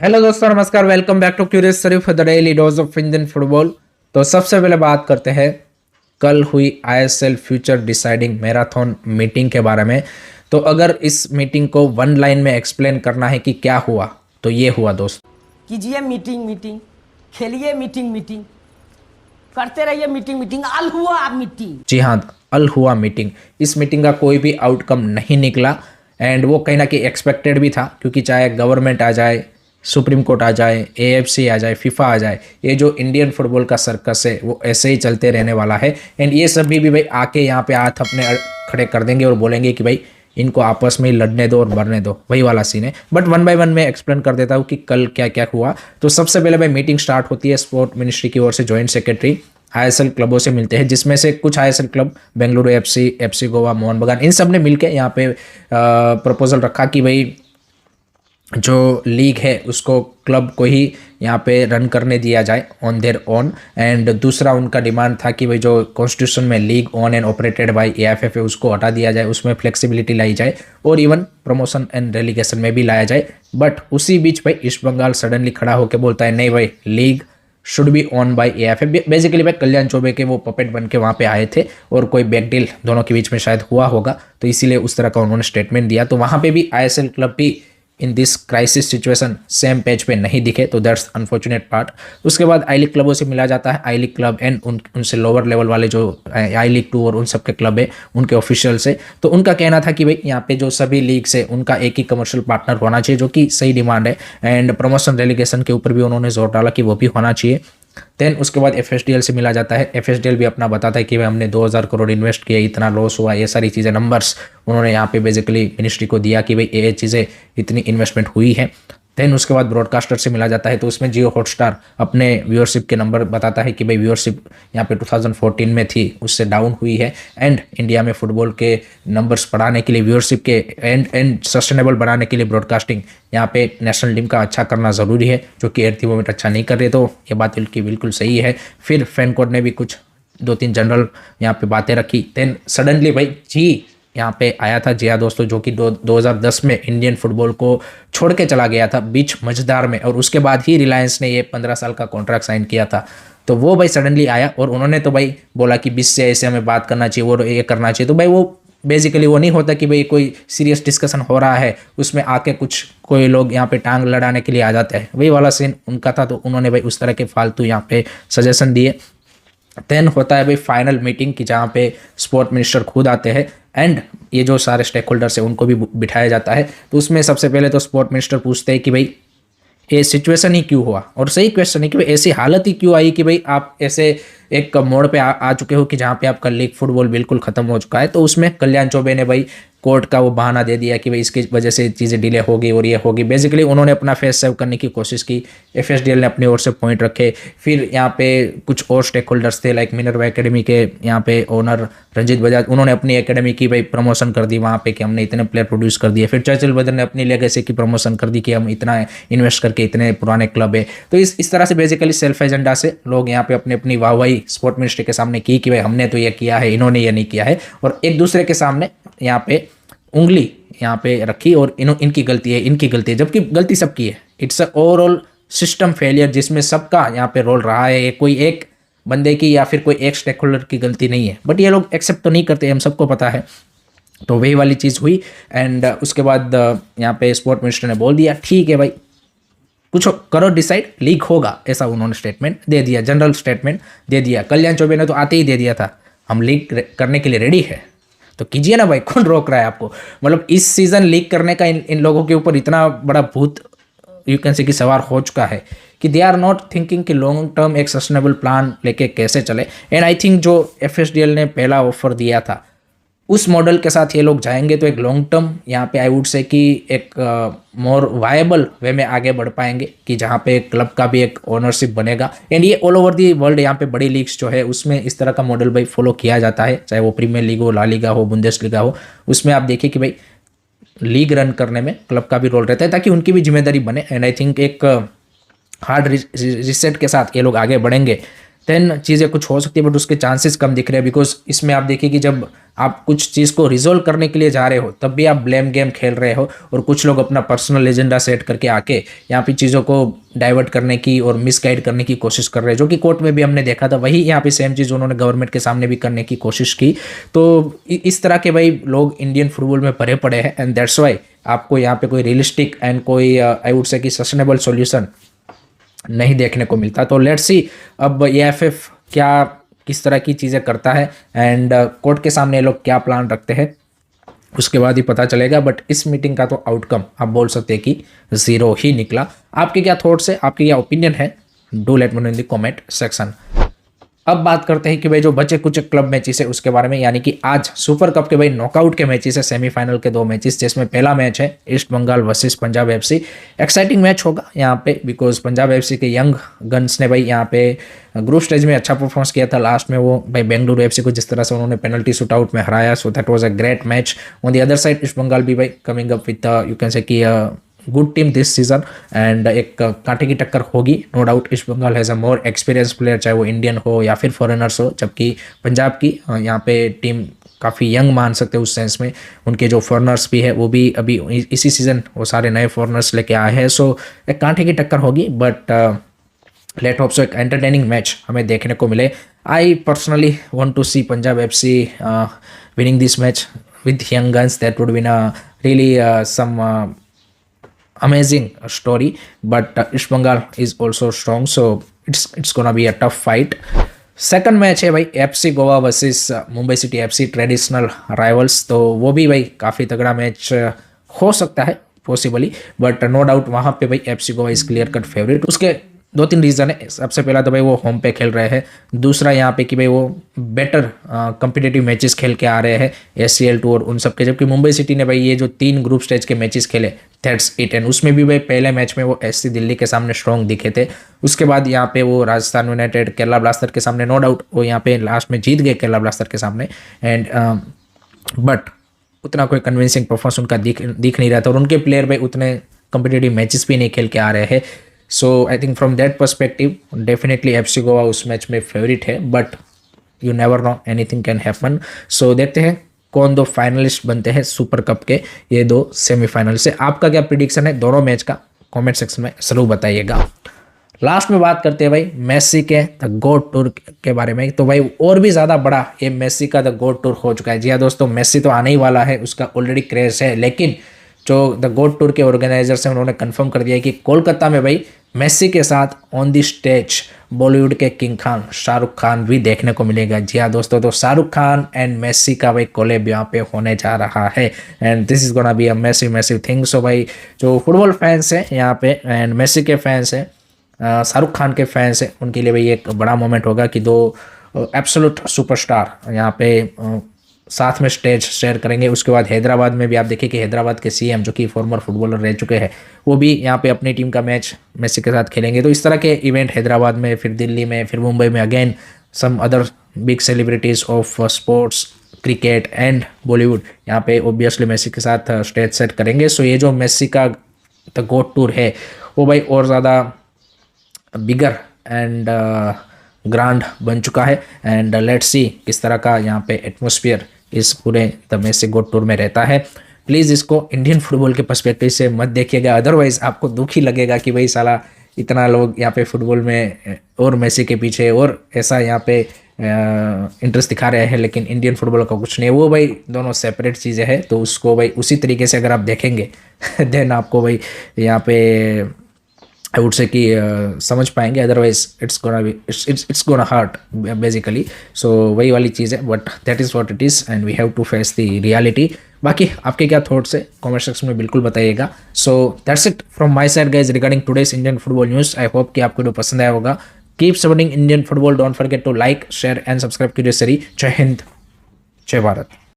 Hello दोस्तों, नमस्कार। Welcome back to curious Sharif the daily dose of Indian football. तो सबसे पहले बात करते हैं कल हुई ISL future deciding marathon meeting के बारे में। तो अगर इस मीटिंग को वन लाइन में एक्सप्लेन करना है कि क्या हुआ, तो ये हुआ दोस्त। कीजिए मीटिंग मीटिंग, खेलिए मीटिंग मीटिंग, करते रहिए मीटिंग मीटिंग, अल हुआ मीटिंग। जी हाँ, अल हुआ मीटिंग। इस मीटिंग का कोई भी आउटकम नहीं निकला एंड वो कहीं ना कहीं एक्सपेक्टेड भी था, क्योंकि चाहे गवर्नमेंट आ जाए, सुप्रीम कोर्ट आ जाए, एएफसी आ जाए, फीफा आ जाए, ये जो इंडियन फुटबॉल का सर्कस है वो ऐसे ही चलते रहने वाला है। एंड ये सभी भी भाई आके यहाँ पे हाथ अपने खड़े कर देंगे और बोलेंगे कि भाई इनको आपस में ही लड़ने दो और मरने दो, वही वाला सीन है। बट वन बाय वन मैं एक्सप्लेन कर देता हूँ कि कल क्या क्या हुआ। तो सबसे पहले भाई मीटिंग स्टार्ट होती है स्पोर्ट मिनिस्ट्री की ओर से। जॉइंट सेक्रेटरी आईएसएल क्लबों से मिलते हैं, जिसमें से कुछ ISL club Bengaluru FC Goa, Mohan बगान, इन सब ने मिलकर यहाँ पे प्रपोजल रखा कि भाई जो लीग है उसको क्लब को ही यहाँ पे रन करने दिया जाए ऑन देयर ओन। एंड दूसरा उनका डिमांड था कि भाई जो कॉन्स्टिट्यूशन में league own and operated by AFF है उसको हटा दिया जाए, उसमें फ्लेक्सिबिलिटी लाई जाए और इवन प्रमोशन एंड रेलीगेशन में भी लाया जाए। बट उसी बीच भाई ईस्ट बंगाल सडनली खड़ा होकर बोलता है नहीं भाई, league should be on by AFF. Basically भाई कल्याण चौबे के वो पपेट बन के वहाँ पे आए थे और कोई बैक डील दोनों के बीच में शायद हुआ होगा, तो इसीलिए उस तरह का उन्होंने स्टेटमेंट दिया। तो वहाँ पे भी आईएसएल क्लब भी in this crisis situation same page पे नहीं दिखे, तो दैट्स अनफॉर्चुनेट पार्ट। उसके बाद आई लीग क्लबों से मिला जाता है, आई लीग क्लब एंड उनसे लोअर लेवल वाले जो आई लीग 2 और उन सब के क्लब है उनके ऑफिशियल से। तो उनका कहना था कि भाई यहाँ पे जो सभी लीग्स है उनका एक ही कमर्शियल पार्टनर होना चाहिए, जो कि सही डिमांड है। एंड प्रमोशन रेलीगेशन के ऊपर भी उन्होंने जोर डाला कि वो भी होना चाहिए। देन उसके बाद एफएसडीएल से मिला जाता है। एफएसडीएल भी अपना बताता है कि भाई हमने 2000 करोड़ इन्वेस्ट किया, इतना लॉस हुआ, ये सारी चीज़ें नंबर्स उन्होंने यहाँ पे बेसिकली मिनिस्ट्री को दिया कि भाई ये चीज़ें इतनी इन्वेस्टमेंट हुई है। देन उसके बाद ब्रॉडकास्टर से मिला जाता है, तो उसमें जियो हॉटस्टार अपने व्यूअरशिप के नंबर बताता है कि भाई व्यूअरशिप यहाँ पे 2014 में थी, उससे डाउन हुई है। एंड इंडिया में फुटबॉल के नंबर्स बढ़ाने के लिए, व्यूअरशिप के एंड सस्टेनेबल बनाने के लिए ब्रॉडकास्टिंग यहाँ पे नेशनल टीम का अच्छा करना ज़रूरी है, जो कि एट द मोमेंट अच्छा नहीं कर रहे। तो ये बात बिल्कुल सही है। फिर फैन कोड ने भी कुछ 2-3 जनरल यहाँ पे बातें रखी। देन सडनली भाई जी यहाँ पे आया था, जी हाँ दोस्तों, जो कि 2010 में इंडियन फुटबॉल को छोड़ के चला गया था बीच मझधार में, और उसके बाद ही रिलायंस ने ये 15 साल का कॉन्ट्रैक्ट साइन किया था। तो वो भाई सडनली आया और उन्होंने तो भाई बोला कि 20 से ऐसे हमें बात करना चाहिए, वो ये करना चाहिए। तो भाई वो बेसिकली वो नहीं होता कि भाई कोई सीरियस डिस्कशन हो रहा है उसमें आके कुछ कोई लोग यहाँ पे टांग लड़ाने के लिए आ जाते हैं, वही वाला सीन उनका था। तो उन्होंने भाई उस तरह के फालतू यहाँ पे सजेशन दिए। देन होता है भाई फाइनल मीटिंग की, जहाँ पे स्पोर्ट मिनिस्टर खुद आते हैं एंड ये जो सारे स्टेक होल्डर्स हैं उनको भी बिठाया जाता है। तो उसमें सबसे पहले तो स्पोर्ट मिनिस्टर पूछते हैं कि भाई ये सिचुएशन ही क्यों हुआ, और सही क्वेश्चन है कि भाई ऐसी हालत ही क्यों आई कि भाई आप ऐसे एक मोड़ पे आ चुके हो कि जहाँ पे आपका लीग फुटबॉल बिल्कुल खत्म हो चुका है। तो उसमें कल्याण चौबे ने भाई कोर्ट का वो बहाना दे दिया कि भाई इसकी वजह से चीज़ें डिले होगी और ये होगी। बेसिकली उन्होंने अपना फेस सेव करने की कोशिश की, एफएसडीएल ने अपनी ओर से पॉइंट रखे। फिर यहाँ पे कुछ और स्टेक होल्डर्स थे, लाइक मिनर्वा एकेडमी के यहाँ पे ओनर रंजीत बजाज, उन्होंने अपनी एकेडमी की भाई प्रमोशन कर दी वहाँ पे कि हमने इतने प्लेयर प्रोड्यूस कर दिए। फिर चर्चिल ब्रदर ने अपनी लेगेसी की प्रमोशन कर दी कि हम इतना इन्वेस्ट करके इतने पुराने क्लब है। तो इस तरह से बेसिकली सेल्फ एजेंडा से लोग यहाँ पे अपनी अपनी वाहवाही स्पोर्ट मिनिस्ट्री के सामने की कि भाई हमने तो ये किया है, इन्होंने ये नहीं किया है, और एक दूसरे के सामने यहाँ पे उंगली यहाँ पे रखी और इनकी गलती है, इनकी गलती है, जबकि गलती सबकी है। It's a overall system failure जिसमें सबका यहाँ पे रोल रहा है, कोई एक बंदे की या फिर कोई एक स्टेक होल्डर की गलती नहीं है। बट ये लोग एक्सेप्ट तो नहीं करते, हम सबको पता है। तो वही वाली चीज़ हुई। एंड उसके बाद यहाँ पे स्पोर्ट मिनिस्टर ने बोल दिया ठीक है भाई, कुछ करो डिसाइड, लीक होगा, ऐसा उन्होंने स्टेटमेंट दे दिया, जनरल स्टेटमेंट दे दिया। कल्याण चौबे ने तो आते ही दे दिया था हम लीक करने के लिए रेडी है, तो कीजिए ना भाई, कौन रोक रहा है आपको। मतलब इस सीज़न लीक करने का इन लोगों के ऊपर इतना बड़ा भूत यू कैन से कि सवार हो चुका है कि दे आर नॉट थिंकिंग कि लॉन्ग टर्म एक सस्टेनेबल प्लान लेके कैसे चले। एंड आई थिंक जो एफएसडीएल ने पहला ऑफर दिया था उस मॉडल के साथ ये लोग जाएंगे तो एक लॉन्ग टर्म यहाँ पे आई वुड से कि एक मोर वायबल वे में आगे बढ़ पाएंगे, कि जहाँ पे क्लब का भी एक ओनरशिप बनेगा। एंड ये ऑल ओवर दी वर्ल्ड यहाँ पे बड़ी लीग्स जो है उसमें इस तरह का मॉडल भाई फॉलो किया जाता है, चाहे वो प्रीमियर लीग हो, ला लीगा हो, बुंदेसलीगा हो। उसमें आप देखिए कि भाई लीग रन करने में क्लब का भी रोल रहता है ताकि उनकी भी जिम्मेदारी बने। एंड आई थिंक एक हार्ड रिसेट के साथ ये लोग आगे बढ़ेंगे। देन चीज़ें कुछ हो सकती है, बट उसके चांसेस कम दिख रहे हैं। बिकॉज इसमें आप देखिए कि जब आप कुछ चीज़ को रिजोल्व करने के लिए जा रहे हो तब भी आप ब्लेम गेम खेल रहे हो, और कुछ लोग अपना पर्सनल एजेंडा सेट करके आके यहाँ पे चीज़ों को डाइवर्ट करने की और मिसगाइड करने की कोशिश कर रहे हैं, जो कि कोर्ट में भी हमने देखा था। वही यहाँ पे सेम चीज़ उन्होंने गवर्नमेंट के सामने भी करने की कोशिश की। तो इस तरह के भाई लोग इंडियन फुटबॉल में भरे पड़े हैं, एंड दैट्स वाई आपको यहाँ पे कोई रियलिस्टिक एंड कोई आई वुड से कि सस्टेनेबल सॉल्यूशन नहीं देखने को मिलता। तो लेट्स सी अब एएफएफ क्या किस तरह की चीज़ें करता है, एंड कोर्ट के सामने ये लोग क्या प्लान रखते हैं, उसके बाद ही पता चलेगा। बट इस मीटिंग का तो आउटकम आप बोल सकते हैं कि 0 ही निकला। आपके क्या थॉट्स है, आपकी क्या ओपिनियन है, do let me know in the comment section. अब बात करते हैं कि भाई जो बचे कुछ क्लब मैचेस है उसके बारे में, यानी कि आज सुपर कप के भाई नॉकआउट के मैचेस है, सेमीफाइनल के 2 मैचेस, जिसमें पहला मैच है East Bengal versus Punjab FC. Exciting match होगा यहाँ पे, बिकॉज पंजाब एफसी के यंग गन्स ने भाई यहाँ पे ग्रुप स्टेज में अच्छा परफॉर्मेंस किया था। लास्ट में वो भाई बेंगलुरु एफसी को जिस तरह से उन्होंने पेनल्टी शूटआउट में हराया, so that was a great match. On the other side East Bengal भी भाई coming up with you can say कि good team this season, and एक कांटे की टक्कर होगी no doubt. East Bengal has a more experience player, चाहे वो इंडियन हो या फिर फॉरेनर्स हो, जबकि पंजाब की यहाँ पे टीम काफ़ी यंग मान सकते हैं उस सेंस में। उनके जो फॉरेनर्स भी है वो भी अभी इसी सीज़न वो सारे नए फॉरेनर्स लेके आए हैं, सो एक कांटे की टक्कर होगी। बट लेट होप सो एक एंटरटेनिंग मैच हमें देखने को मिले। I personally want to see Punjab FC winning this match with young guns. That would been a really some amazing story, but East Bengal is also strong, so it's gonna be a tough fight. Second match है भाई FC Goa versus Mumbai city FC, traditional rivals. तो वो भी भाई काफ़ी तगड़ा match हो सकता है पॉसिबली, बट नो डाउट वहाँ पे भाई FC Goa is clear cut favourite. उसके 2-3 रीज़न है। सबसे पहला तो भाई वो होम पे खेल रहे हैं, दूसरा यहाँ पे कि भाई वो बेटर कम्पिटिटिव मैचेस खेल के आ रहे हैं एसीएल टूर उन सब के, जबकि मुंबई सिटी ने भाई ये जो 3 ग्रुप स्टेज के मैचेस खेले दैट्स इट, एंड उसमें भी भाई पहले मैच में वो एससी दिल्ली के सामने स्ट्रॉन्ग दिखे थे। उसके बाद यहाँ पे वो राजस्थान यूनाइटेड, केरला ब्लास्टर के सामने नो डाउट वो यहाँ पे लास्ट में जीत गए केरला ब्लास्टर के सामने, एंड बट उतना कोई कन्विंसिंग परफॉर्मेंस उनका दिख नहीं रहा था, और उनके प्लेयर भाई उतने कम्पिटिटिव मैचेस भी नहीं खेल के आ रहे हैं। So I think from that perspective definitely FC Goa उस मैच में फेवरेट है, but you never know, anything can happen. So देखते हैं कौन 2 फाइनलिस्ट बनते हैं सुपर कप के ये 2 सेमीफाइनल से। आपका क्या प्रिडिक्शन है दोनों मैच का, कमेंट सेक्शन में जरूर बताइएगा। लास्ट में बात करते हैं भाई मेसी के द गोट टूर के बारे में। तो भाई और भी ज़्यादा बड़ा ये मेसी का द गोट टूर हो चुका है। जी हाँ दोस्तों, मेसी तो आने ही वाला है, उसका ऑलरेडी क्रेज है, लेकिन जो द गोट टूर के ऑर्गेनाइजर्स हैं उन्होंने कंफर्म कर दिया है कि कोलकाता में भाई मेसी के साथ ऑन दी स्टेज बॉलीवुड के किंग खान शाहरुख खान भी देखने को मिलेगा। जी हाँ दोस्तों, तो शाहरुख खान एंड मेसी का भाई कोलैब यहाँ पे होने जा रहा है, and this is gonna be a massive thing. So भाई जो फुटबॉल फैंस हैं यहाँ पे एंड मेसी के फैंस हैं, शाहरुख खान के फैंस हैं, उनके लिए भाई एक बड़ा मोमेंट होगा कि 2 एब्सोल्यूट सुपरस्टार यहाँ पे साथ में स्टेज शेयर करेंगे। उसके बाद हैदराबाद में भी आप देखिए कि हैदराबाद के सीएम जो कि फॉर्मर फुटबॉलर रह चुके हैं वो भी यहाँ पे अपनी टीम का मैच मेसी के साथ खेलेंगे। तो इस तरह के इवेंट हैदराबाद में, फिर दिल्ली में, फिर मुंबई में, again some other big celebrities of sports, cricket and Bollywood यहाँ पे ऑब्वियसली मेसी के साथ स्टेज सेट करेंगे। सो ये जो मेसी का द गोट टूर है वो भाई और ज़्यादा बिगर एंड ग्रांड बन चुका है, एंड लेट्स सी किस तरह का यहाँ पे एटमॉस्फेयर इस पूरे द मेसी गोट टूर में रहता है। प्लीज़ इसको इंडियन फुटबॉल के पर्सपेक्टिव से मत देखिएगा, अदरवाइज़ आपको दुख ही लगेगा कि भाई साला इतना लोग यहाँ पे फुटबॉल में और मेसी के पीछे और ऐसा यहाँ पे इंटरेस्ट दिखा रहे हैं, लेकिन इंडियन फुटबॉल का कुछ नहीं है। वो भाई दोनों सेपरेट चीज़ें हैं, तो उसको भाई उसी तरीके से अगर आप देखेंगे देन आपको भाई यहाँ पे आई वुड से कि समझ पाएंगे, otherwise it's gonna hurt basically. So वही वाली चीज़ है, but that is what it is and we have to face the reality. बाकी आपके क्या थॉट्स है कमेंट सेक्शन में बिल्कुल बताइएगा। So that's it from my side guys regarding today's Indian football news. I hope कि आपको जो पसंद आया होगा। Keep supporting Indian football, don't forget to like, share and subscribe कीजिए। जय हिंद, जय भारत।